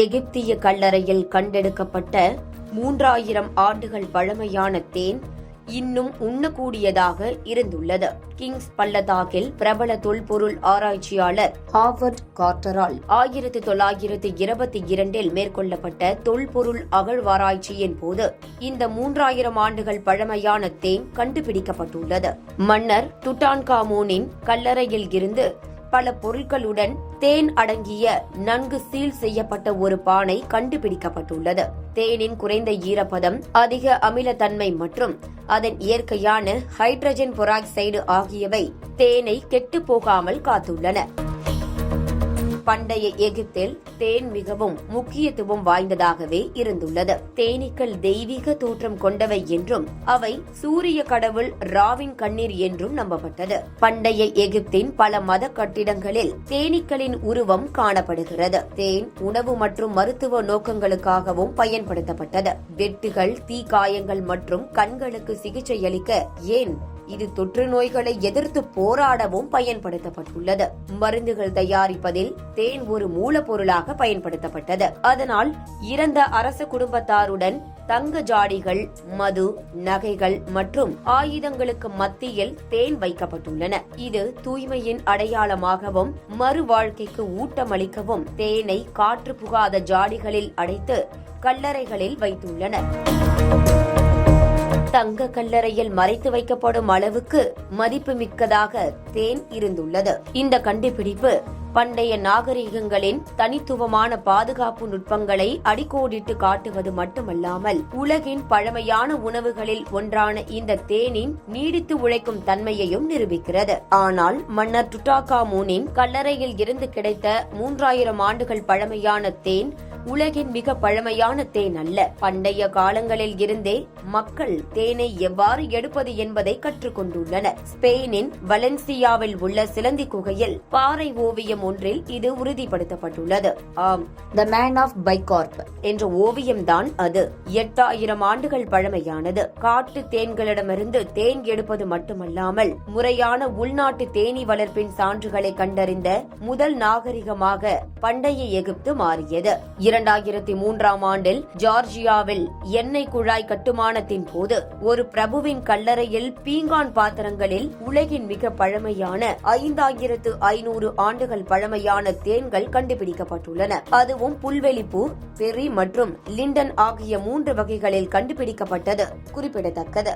எகிப்திய கல்லறையில் கண்டெடுக்கப்பட்ட 3000 ஆண்டுகள் பழமையான தேன் இன்னும் உண்ணக்கூடியதாக இருந்துள்ளது. கிங்ஸ் பள்ளத்தாக்கில் பிரபல தொல்பொருள் ஆராய்ச்சியாளர் ஹாவர்ட் கார்ட்டரால் 1922 மேற்கொள்ளப்பட்ட தொல்பொருள் அகழ்வாராய்ச்சியின் போது இந்த 3000 ஆண்டுகள் பழமையான தேன் கண்டுபிடிக்கப்பட்டுள்ளது. மன்னர் டுட்டான்காமூனின் கல்லறையில் இருந்து பல பொருட்களுடன் தேன் அடங்கிய நன்கு சீல் செய்யப்பட்ட ஒரு பானை கண்டுபிடிக்கப்பட்டுள்ளது. தேனின் குறைந்த ஈரப்பதம், அதிக அமிலத்தன்மை மற்றும் அதன் இயற்கையான ஹைட்ரஜன் பெராக்சைடு ஆகியவை தேனை கெட்டு போகாமல் காத்துள்ளன. பண்டைய எகிப்தில் தேன் மிகவும் முக்கியத்துவம் வாய்ந்ததாகவே இருந்துள்ளது. தேனீக்கள் தெய்வீக தோற்றம் கொண்டவை என்றும் அவை சூரிய கடவுள் ராவின் கண்ணீர் என்றும் நம்பப்பட்டது. பண்டைய எகிப்தின் பல மத கட்டிடங்களில் தேனீக்களின் உருவம் காணப்படுகிறது. தேன் உணவு மற்றும் மருத்துவ நோக்கங்களுக்காகவும் பயன்படுத்தப்பட்டது. வெட்டுகள், தீக்காயங்கள் மற்றும் கண்களுக்கு சிகிச்சை அளிக்க, ஏன் இது தொற்று நோய்களை எதிர்த்து போராடவும் பயன்படுத்தப்பட்டுள்ளது. மருந்துகள் தயாரிப்பதில் தேன் ஒரு மூலப்பொருளாக பயன்படுத்தப்பட்டது. அதனால் இறந்த அரச குடும்பத்தாருடன் தங்க ஜாடிகள், மது, நகைகள் மற்றும் ஆயுதங்களுக்கு மத்தியில் தேன் வைக்கப்பட்டுள்ளன. இது தூய்மையின் அடையாளமாகவும் மறு வாழ்க்கைக்கு ஊட்டமளிக்கவும் தேனை காற்று புகாத ஜாடிகளில் அடைத்து கல்லறைகளில் வைத்துள்ளனர். தங்க கல்லறையில் மறைத்து வைக்கப்படும் அளவுக்கு மதிப்புமிக்கதாக தேன் இருந்துள்ளது. இந்த கண்டுபிடிப்பு பண்டைய நாகரிகங்களின் தனித்துவமான பாதுகாப்பு நுட்பங்களை அடிக்கோடிட்டு காட்டுவது மட்டுமல்லாமல் உலகின் பழமையான உணவுகளில் ஒன்றான இந்த தேனின் நீடித்து உழைக்கும் தன்மையையும் நிரூபிக்கிறது. ஆனால் மன்னர் டுட்டான்காமூனின் கல்லறையில் இருந்து கிடைத்த 3000 ஆண்டுகள் பழமையான தேன் உலகின் மிக பழமையான தேன் அல்ல. பண்டைய காலங்களில் இருந்தே மக்கள் தேனை எவ்வாறு எடுப்பது என்பதை கற்றுக்கொண்டுள்ளனர். ஸ்பெயினின் வலென்சியாவில் உள்ள சிலந்தி குகையில் பாறை ஓவியம் ஒன்றில் இது உறுதிப்படுத்தப்பட்டுள்ளது. ஆம், த மேன் ஆஃப் பைகார்ப் என்ற ஓவியம்தான் அது. 8000 ஆண்டுகள் பழமையானது. காட்டு தேன்களிடமிருந்து தேன் எடுப்பது மட்டுமல்லாமல் முறையான உள்நாட்டு தேனீ வளர்ப்பின் சான்றுகளை கண்டறிந்த முதல் நாகரிகமாக பண்டைய எகிப்து மாறியது. 2003 ஆண்டில் ஜார்ஜியாவில் எண்ணெய் குழாய் கட்டுமானத்தின் போது ஒரு பிரபுவின் கல்லறையில் பீங்கான் பாத்திரங்களில் உலகின் மிக பழமையான 5500 ஆண்டுகள் பழமையான தேன்கள் கண்டுபிடிக்கப்பட்டுள்ளன. அதுவும் புல்வெளிப்பூ, பெர்ரி மற்றும் லிண்டன் ஆகிய 3 வகைகளில் கண்டுபிடிக்கப்பட்டது குறிப்பிடத்தக்கது.